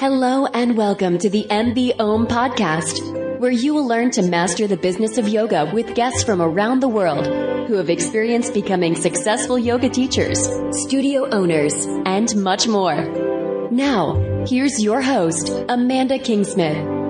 Hello and welcome to the MB Om podcast, where you will learn to master the business of yoga with guests from around the world who have experienced becoming successful yoga teachers, studio owners, and much more. Now, here's your host, Amanda Kingsmith.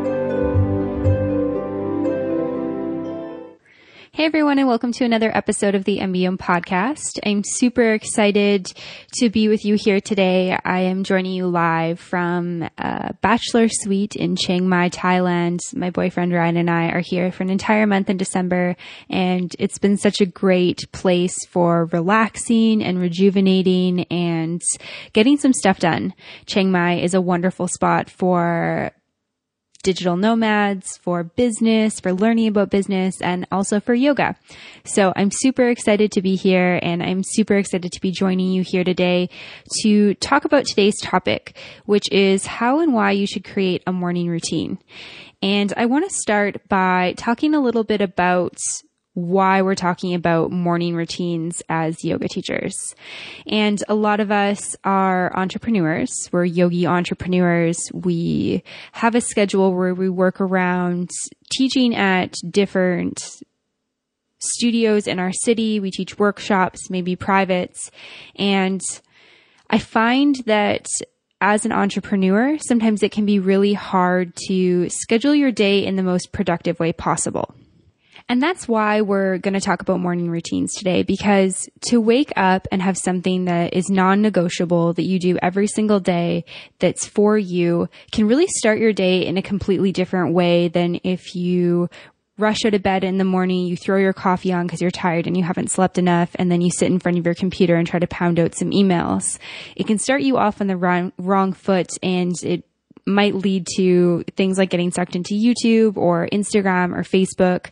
Hey everyone, and welcome to another episode of the MB Om podcast. I'm super excited to be with you here today. I am joining you live from a bachelor suite in Chiang Mai, Thailand. My boyfriend Ryan and I are here for an entire month in December, and it's been such a great place for relaxing and rejuvenating and getting some stuff done. Chiang Mai is a wonderful spot for digital nomads, for business, for learning about business, and also for yoga. So I'm super excited to be here, and I'm super excited to be joining you here today to talk about today's topic, which is how and why you should create a morning routine. And I want to start by talking a little bit about why we're talking about morning routines as yoga teachers. And a lot of us are entrepreneurs. We're yogi entrepreneurs. We have a schedule where we work around teaching at different studios in our city. We teach workshops, maybe privates. And I find that as an entrepreneur, sometimes it can be really hard to schedule your day in the most productive way possible. And that's why we're going to talk about morning routines today, because to wake up and have something that is non-negotiable that you do every single day that's for you can really start your day in a completely different way than if you rush out of bed in the morning, you throw your coffee on because you're tired and you haven't slept enough, and then you sit in front of your computer and try to pound out some emails. It can start you off on the wrong foot, and it might lead to things like getting sucked into YouTube or Instagram or Facebook.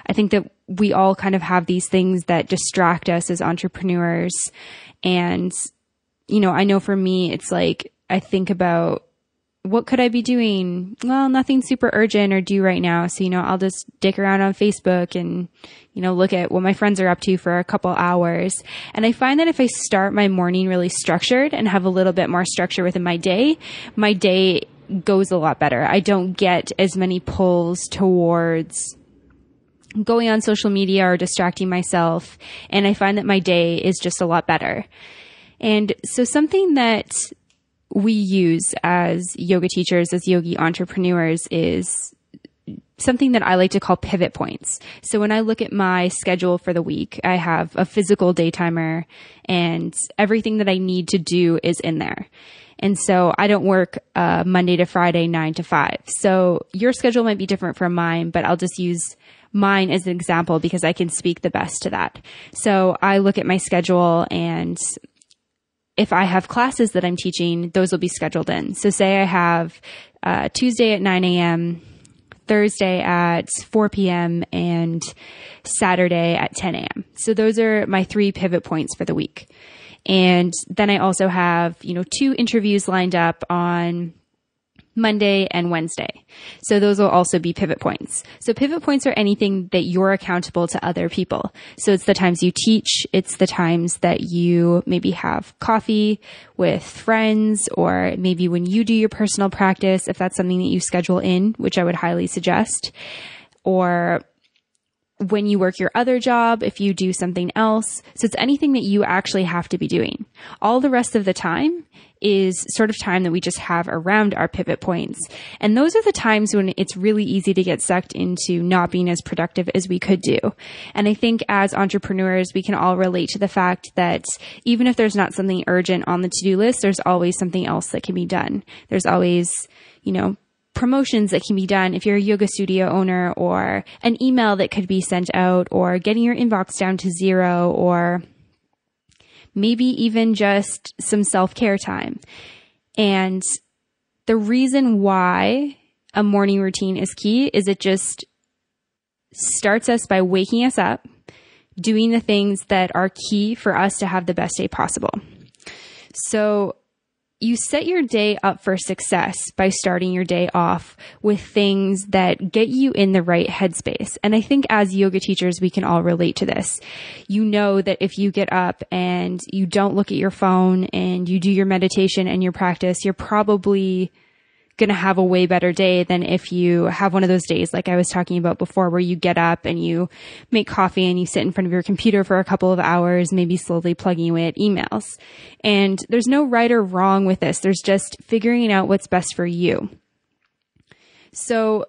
I think that we all kind of have these things that distract us as entrepreneurs. And, you know, I know for me, it's like, I think about what could I be doing? Well, nothing super urgent or due right now. So, I'll just dick around on Facebook and, look at what my friends are up to for a couple hours. And I find that if I start my morning really structured and have a little bit more structure within my day goes a lot better. I don't get as many pulls towards going on social media or distracting myself. And I find that my day is just a lot better. And so something that we use as yoga teachers, as yogi entrepreneurs, is something that I like to call pivot points. So when I look at my schedule for the week, I have a physical day timer, and everything that I need to do is in there. And so I don't work Monday to Friday, 9 to 5. So your schedule might be different from mine, but I'll just use mine as an example because I can speak the best to that. So I look at my schedule, and if I have classes that I'm teaching, those will be scheduled in. So say I have Tuesday at 9 a.m., Thursday at 4 p.m., and Saturday at 10 a.m. So those are my 3 pivot points for the week. And then I also have, 2 interviews lined up on Monday and Wednesday. So those will also be pivot points. So pivot points are anything that you're accountable to other people. So it's the times you teach. It's the times that you maybe have coffee with friends, or maybe when you do your personal practice, if that's something that you schedule in, which I would highly suggest, or when you work your other job, if you do something else. So it's anything that you actually have to be doing. All the rest of the time is sort of time that we just have around our pivot points. And those are the times when it's really easy to get sucked into not being as productive as we could do. And I think as entrepreneurs, we can all relate to the fact that even if there's not something urgent on the to-do list, there's always something else that can be done. There's always, promotions that can be done if you're a yoga studio owner, or an email that could be sent out, or getting your inbox down to 0, or maybe even just some self-care time. And the reason why a morning routine is key is it just starts us by waking us up, doing the things that are key for us to have the best day possible. So you set your day up for success by starting your day off with things that get you in the right headspace. And I think as yoga teachers, we can all relate to this. You know that if you get up and you don't look at your phone and you do your meditation and your practice, you're probably going to have a way better day than if you have one of those days like I was talking about before, where you get up and you make coffee and you sit in front of your computer for a couple of hours, maybe slowly plugging away at emails. And there's no right or wrong with this. There's just figuring out what's best for you. So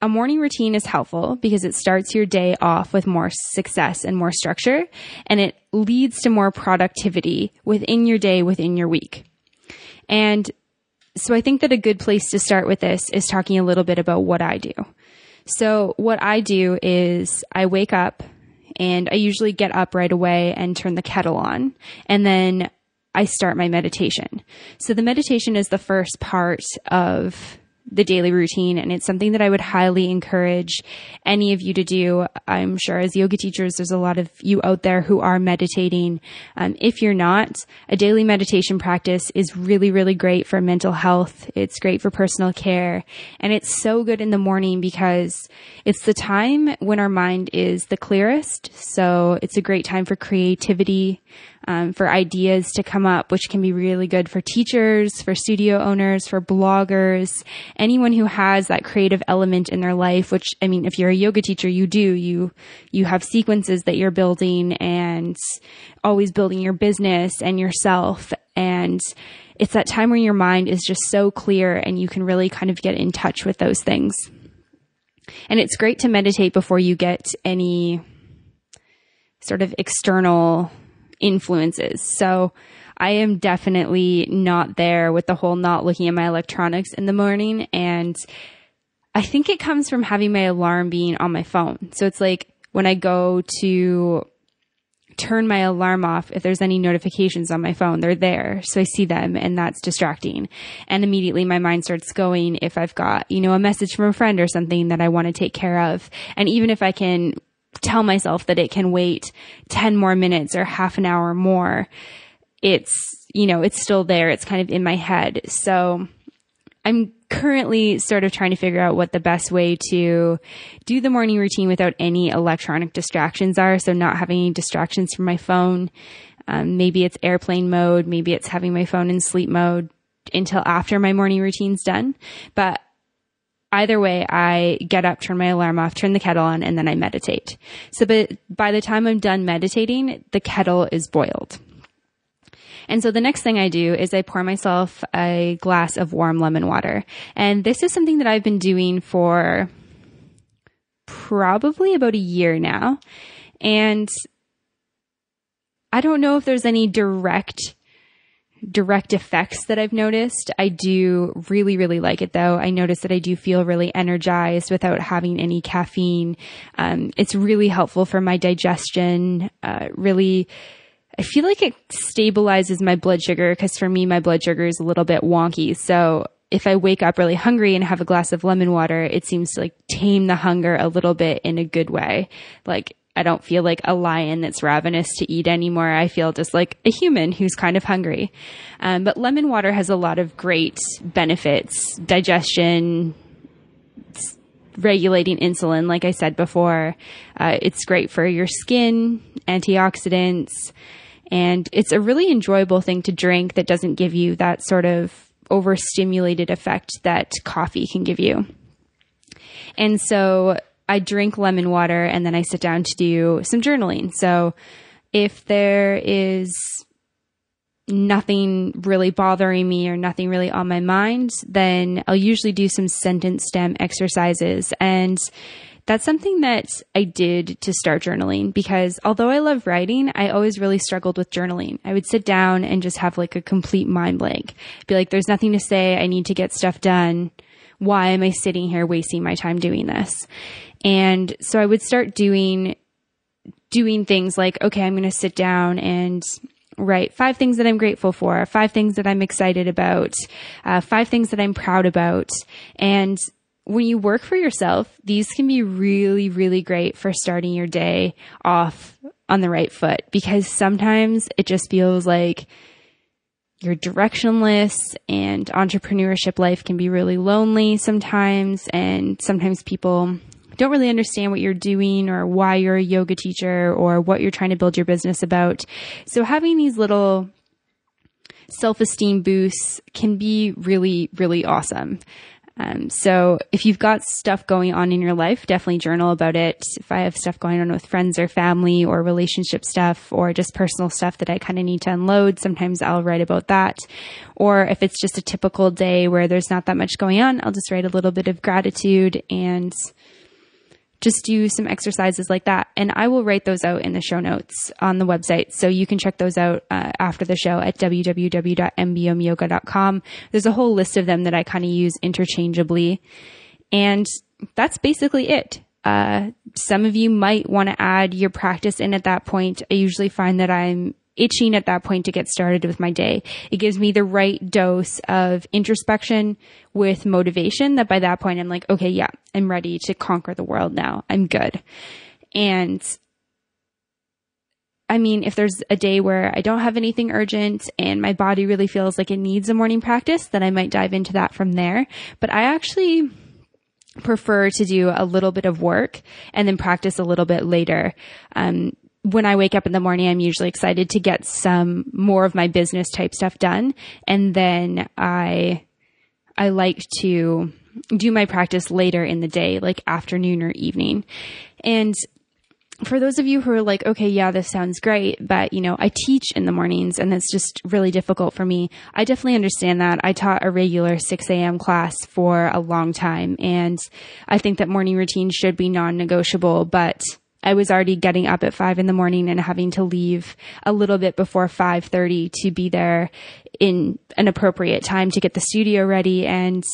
a morning routine is helpful because it starts your day off with more success and more structure, and it leads to more productivity within your day, within your week. And so I think that a good place to start with this is talking a little bit about what I do. So what I do is I wake up and I usually get up right away and turn the kettle on, and then I start my meditation. So the meditation is the first part of the daily routine, and it's something that I would highly encourage any of you to do. I'm sure as yoga teachers, there's a lot of you out there who are meditating. If you're not, a daily meditation practice is really, really great for mental health. It's great for personal care, and it's so good in the morning because it's the time when our mind is the clearest. So it's a great time for creativity, for ideas to come up, which can be really good for teachers, for studio owners, for bloggers, anyone who has that creative element in their life, which, I mean, if you're a yoga teacher, you do. You have sequences that you're building and always building your business and yourself. And it's that time where your mind is just so clear and you can really kind of get in touch with those things. And it's great to meditate before you get any sort of external influences. So I am definitely not there with the whole not looking at my electronics in the morning. And I think it comes from having my alarm being on my phone. So it's like when I go to turn my alarm off, if there's any notifications on my phone, they're there. So I see them and that's distracting. And immediately my mind starts going if I've got, a message from a friend or something that I want to take care of. And even if I can tell myself that it can wait 10 more minutes or half an hour more, it's still there. It's kind of in my head. So I'm currently sort of trying to figure out what the best way to do the morning routine without any electronic distractions are. So not having any distractions from my phone. Maybe it's airplane mode. Maybe it's having my phone in sleep mode until after my morning routine's done. But either way, I get up, turn my alarm off, turn the kettle on, and then I meditate. So by the time I'm done meditating, the kettle is boiled. And so the next thing I do is I pour myself a glass of warm lemon water. And this is something that I've been doing for probably about a year now. And I don't know if there's any direct effects that I've noticed. I do really, really like it though. I notice that I do feel really energized without having any caffeine. It's really helpful for my digestion. I feel like it stabilizes my blood sugar because for me, my blood sugar is a little bit wonky. So if I wake up really hungry and have a glass of lemon water, it seems to tame the hunger a little bit in a good way. I don't feel like a lion that's ravenous to eat anymore. I feel just like a human who's kind of hungry. But lemon water has a lot of great benefits, digestion, regulating insulin, like I said before. It's great for your skin, antioxidants, and it's a really enjoyable thing to drink that doesn't give you that sort of overstimulated effect that coffee can give you. And so I drink lemon water and then I sit down to do some journaling. So if there is nothing really bothering me or nothing really on my mind, then I'll usually do some sentence stem exercises. And that's something that I did to start journaling because although I love writing, I always really struggled with journaling. I would sit down and just have a complete mind blank. Be like, there's nothing to say. I need to get stuff done. Why am I sitting here wasting my time doing this? And so I would start doing things like, okay, I'm going to sit down and write 5 things that I'm grateful for, 5 things that I'm excited about, 5 things that I'm proud about. And when you work for yourself, these can be really, really great for starting your day off on the right foot because sometimes it just feels like you're directionless and entrepreneurship life can be really lonely sometimes. And sometimes people don't really understand what you're doing or why you're a yoga teacher or what you're trying to build your business about. So having these little self-esteem boosts can be really, really awesome. So if you've got stuff going on in your life, definitely journal about it. If I have stuff going on with friends or family or relationship stuff or just personal stuff that I kind of need to unload, sometimes I'll write about that. Or if it's just a typical day where there's not that much going on, I'll just write a little bit of gratitude and just do some exercises like that. And I will write those out in the show notes on the website. So you can check those out after the show at www.mbomyoga.com. There's a whole list of them that I kind of use interchangeably. And that's basically it. Some of you might want to add your practice in at that point. I usually find that I'm itching at that point to get started with my day. It gives me the right dose of introspection with motivation that by that point I'm like, okay, yeah, I'm ready to conquer the world now. I'm good. And I mean, if there's a day where I don't have anything urgent and my body really feels like it needs a morning practice, then I might dive into that from there. But I actually prefer to do a little bit of work and then practice a little bit later. When I wake up in the morning, I'm usually excited to get some more of my business type stuff done. And then I like to do my practice later in the day, like afternoon or evening. And for those of you who are like, okay, yeah, this sounds great, but I teach in the mornings and it's just really difficult for me. I definitely understand that. I taught a regular 6 a.m. class for a long time. And I think that morning routine should be non-negotiable, but I was already getting up at 5 a.m. and having to leave a little bit before 5:30 to be there in an appropriate time to get the studio ready. And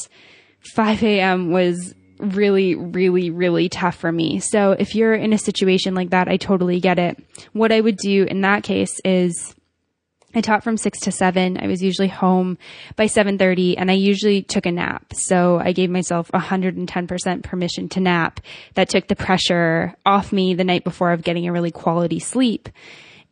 5 a.m. was really, really, really tough for me. So if you're in a situation like that, I totally get it. What I would do in that case is I taught from 6 to 7. I was usually home by 7:30 and I usually took a nap. So I gave myself 110% permission to nap. That took the pressure off me the night before of getting a really quality sleep.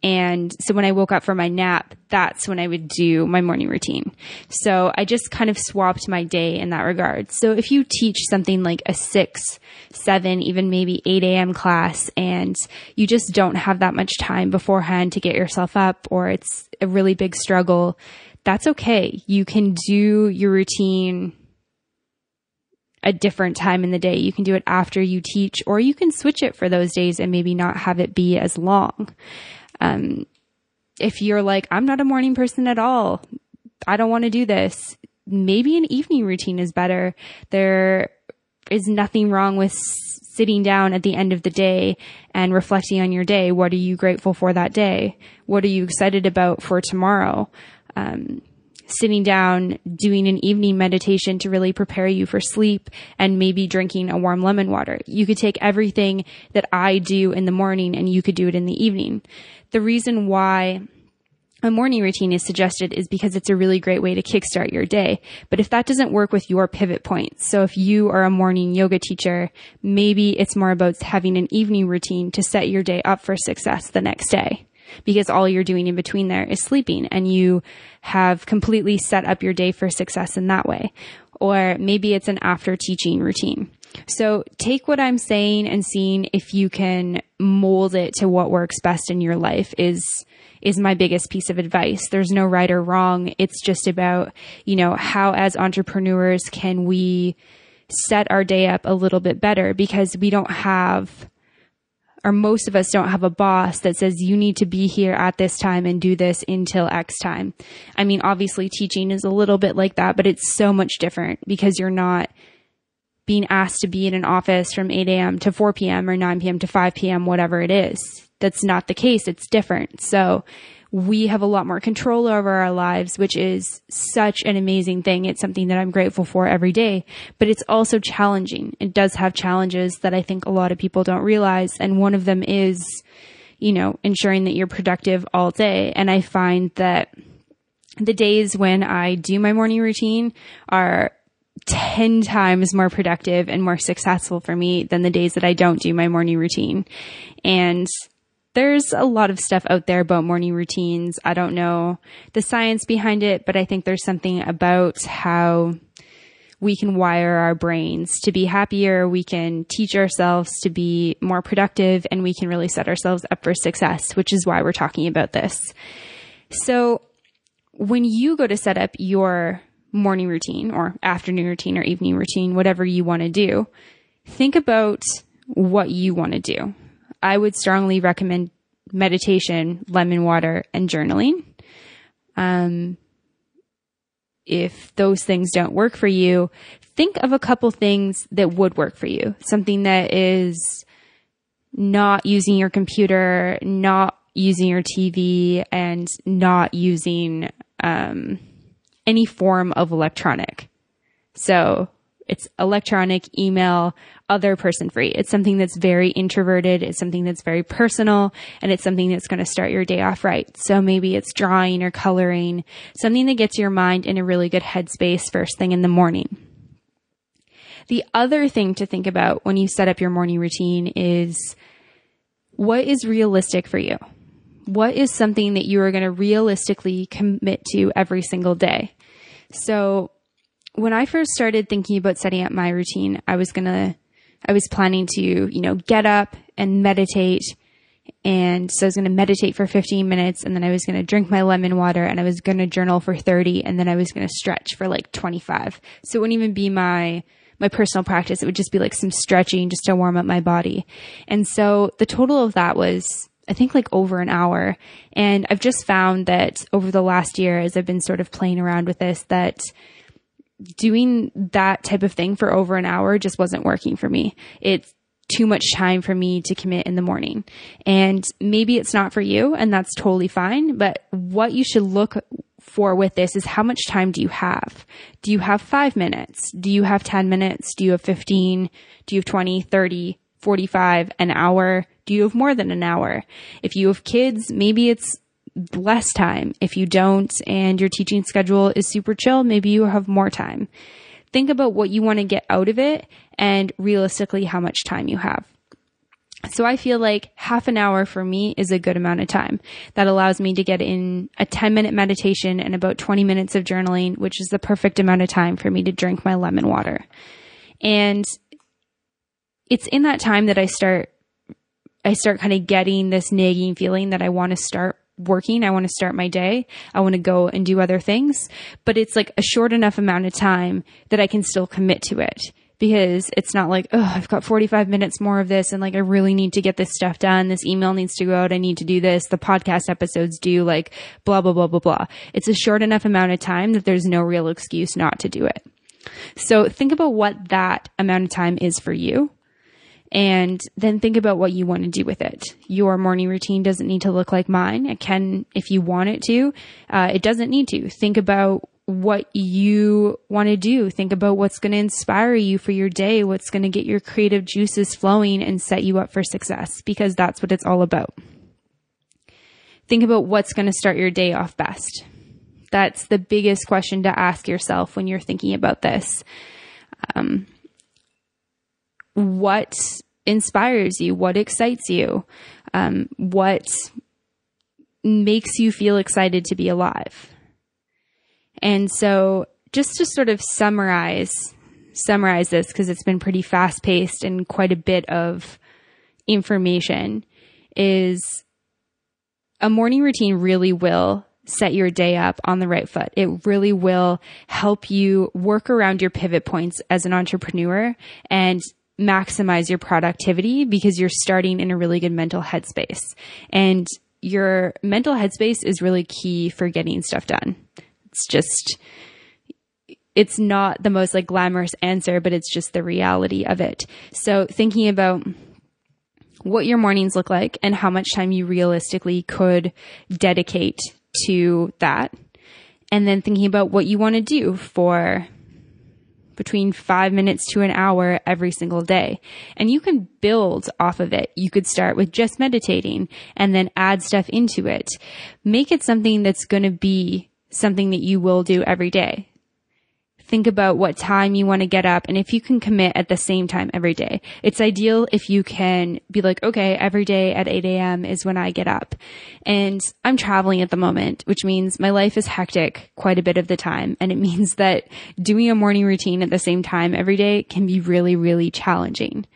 And so when I woke up from my nap, that's when I would do my morning routine. So I just kind of swapped my day in that regard. So if you teach something like a 6, 7, even maybe 8 a.m. class, and you just don't have that much time beforehand to get yourself up, or it's a really big struggle, that's okay. You can do your routine a different time in the day. You can do it after you teach, or you can switch it for those days and maybe not have it be as long. If you're like, I'm not a morning person at all, I don't want to do this, maybe an evening routine is better. There is nothing wrong with sitting down at the end of the day and reflecting on your day. What are you grateful for that day? What are you excited about for tomorrow? Sitting down, doing an evening meditation to really prepare you for sleep, and maybe drinking a warm lemon water. You could take everything that I do in the morning and you could do it in the evening. The reason why a morning routine is suggested is because it's a really great way to kickstart your day. But if that doesn't work with your pivot points, so if you are a morning yoga teacher, maybe it's more about having an evening routine to set your day up for success the next day, because all you're doing in between there is sleeping and you have completely set up your day for success in that way. Or maybe it's an after teaching routine. So take what I'm saying and seeing if you can mold it to what works best in your life is my biggest piece of advice. There's no right or wrong. It's just about, how as entrepreneurs can we set our day up a little bit better, because we don't have, or most of us don't have a boss that says you need to be here at this time and do this until X time. I mean, obviously teaching is a little bit like that, but it's so much different because you're not being asked to be in an office from 8 a.m. to 4 p.m. or 9 p.m. to 5 p.m., whatever it is. That's not the case. It's different. So we have a lot more control over our lives, which is such an amazing thing. It's something that I'm grateful for every day, but it's also challenging. It does have challenges that I think a lot of people don't realize. And one of them is, ensuring that you're productive all day. And I find that the days when I do my morning routine are 10 times more productive and more successful for me than the days that I don't do my morning routine. And there's a lot of stuff out there about morning routines. I don't know the science behind it, but I think there's something about how we can wire our brains to be happier. We can teach ourselves to be more productive, and we can really set ourselves up for success, which is why we're talking about this. So when you go to set up your morning routine or afternoon routine or evening routine, whatever you want to do, think about what you want to do. I would strongly recommend meditation, lemon water, and journaling. If those things don't work for you, think of a couple things that would work for you. Something that is not using your computer, not using your TV, and not using any form of electronic. So it's electronic, email, other person free. It's something that's very introverted. It's something that's very personal, and it's something that's going to start your day off right. So maybe it's drawing or coloring, something that gets your mind in a really good headspace first thing in the morning. The other thing to think about when you set up your morning routine is, what is realistic for you? What is something that you are going to realistically commit to every single day? So when I first started thinking about setting up my routine, I was planning to, get up and meditate. And so I was going to meditate for 15 minutes, and then I was going to drink my lemon water, and I was going to journal for 30, and then I was going to stretch for like 25. So it wouldn't even be my personal practice. It would just be like some stretching just to warm up my body. And so the total of that was, I think, like over an hour. And I've just found that over the last year, as I've been sort of playing around with this, that doing that type of thing for over an hour just wasn't working for me. It's too much time for me to commit in the morning. And maybe it's not for you, and that's totally fine. But what you should look for with this is, how much time do you have? Do you have 5 minutes? Do you have 10 minutes? Do you have 15? Do you have 20, 30, 45, an hour? Do you have more than an hour? If you have kids, maybe it's less time. If you don't, and your teaching schedule is super chill, maybe you have more time. Think about what you want to get out of it and realistically how much time you have. So I feel like half an hour for me is a good amount of time. That allows me to get in a 10-minute meditation and about 20 minutes of journaling, which is the perfect amount of time for me to drink my lemon water. And it's in that time that I start kind of getting this nagging feeling that I want to start working. I want to start my day. I want to go and do other things, but it's like a short enough amount of time that I can still commit to it, because it's not like, oh, I've got 45 minutes more of this, and like, I really need to get this stuff done. This email needs to go out. I need to do this. The podcast episodes do, like, blah, blah, blah, blah, blah. It's a short enough amount of time that there's no real excuse not to do it. So think about what that amount of time is for you. And then think about what you want to do with it. Your morning routine doesn't need to look like mine. It can, if you want it to. It doesn't need to. Think about what you want to do. Think about what's going to inspire you for your day, what's going to get your creative juices flowing and set you up for success, because that's what it's all about. Think about what's going to start your day off best. That's the biggest question to ask yourself when you're thinking about this. What inspires you? What excites you? What makes you feel excited to be alive? And so just to sort of summarize this, because it's been pretty fast paced and quite a bit of information, is a morning routine really will set your day up on the right foot. It really will help you work around your pivot points as an entrepreneur and maximize your productivity, because you're starting in a really good mental headspace. And your mental headspace is really key for getting stuff done. It's not the most like glamorous answer, but it's just the reality of it. So thinking about what your mornings look like and how much time you realistically could dedicate to that. And then thinking about what you want to do for between 5 minutes to an hour every single day. And you can build off of it. You could start with just meditating and then add stuff into it. Make it something that's going to be something that you will do every day. Think about what time you want to get up, and if you can commit at the same time every day. It's ideal if you can be like, okay, every day at 8 a.m. is when I get up. And I'm traveling at the moment, which means my life is hectic quite a bit of the time. And it means that doing a morning routine at the same time every day can be really, really challenging.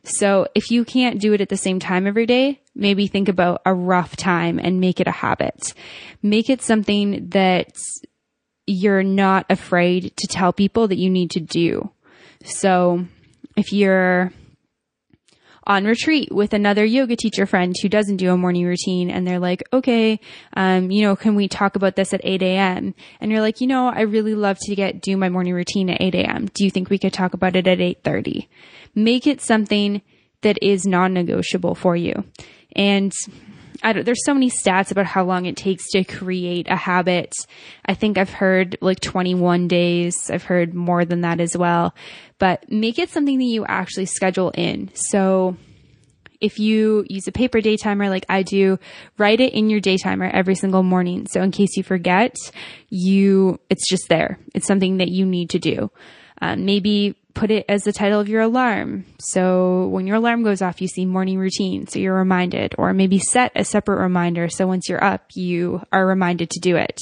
So if you can't do it at the same time every day, maybe think about a rough time and make it a habit. Make it something that you're not afraid to tell people that you need to do. So if you're on retreat with another yoga teacher friend who doesn't do a morning routine and they're like, okay, can we talk about this at 8 a.m.? And you're like, I really love to do my morning routine at 8 a.m. Do you think we could talk about it at 8:30? Make it something that is non-negotiable for you. And there's so many stats about how long it takes to create a habit. I think I've heard like 21 days. I've heard more than that as well. But make it something that you actually schedule in. So if you use a paper day timer like I do, write it in your day timer every single morning. So in case you forget, it's just there. It's something that you need to do. Maybe put it as the title of your alarm. So when your alarm goes off, you see morning routine, so you're reminded. Or maybe set a separate reminder, so once you're up, you are reminded to do it.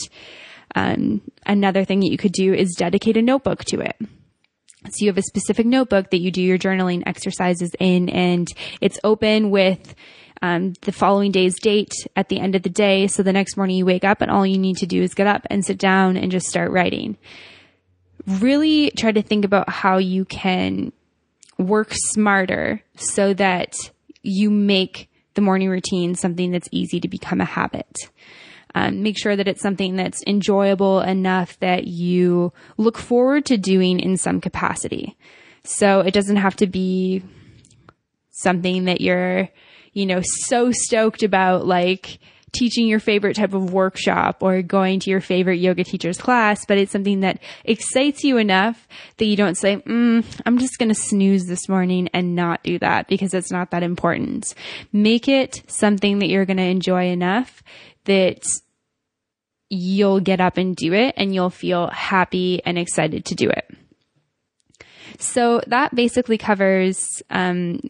Another thing that you could do is dedicate a notebook to it. So you have a specific notebook that you do your journaling exercises in, and it's open with the following day's date at the end of the day. So the next morning you wake up and all you need to do is get up and sit down and just start writing. Really try to think about how you can work smarter so that you make the morning routine something that's easy to become a habit. Make sure that it's something that's enjoyable enough that you look forward to doing in some capacity. So it doesn't have to be something that you're, so stoked about, like teaching your favorite type of workshop or going to your favorite yoga teacher's class, but it's something that excites you enough that you don't say, I'm just going to snooze this morning and not do that because it's not that important. Make it something that you're going to enjoy enough that you'll get up and do it and you'll feel happy and excited to do it. So that basically covers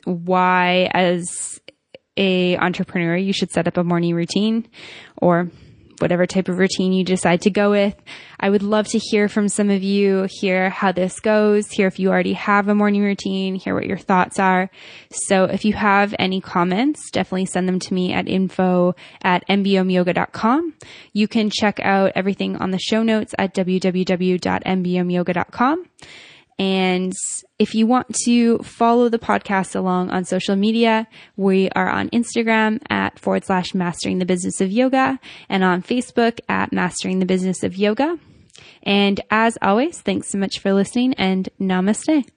why, as a entrepreneur, you should set up a morning routine or whatever type of routine you decide to go with. I would love to hear from some of you, hear how this goes, hear if you already have a morning routine, hear what your thoughts are. So if you have any comments, definitely send them to me at info@mbomyoga.com. You can check out everything on the show notes at www.mbomyoga.com. And if you want to follow the podcast along on social media, we are on Instagram at /Mastering the Business of Yoga and on Facebook at Mastering the Business of Yoga. And as always, thanks so much for listening and namaste.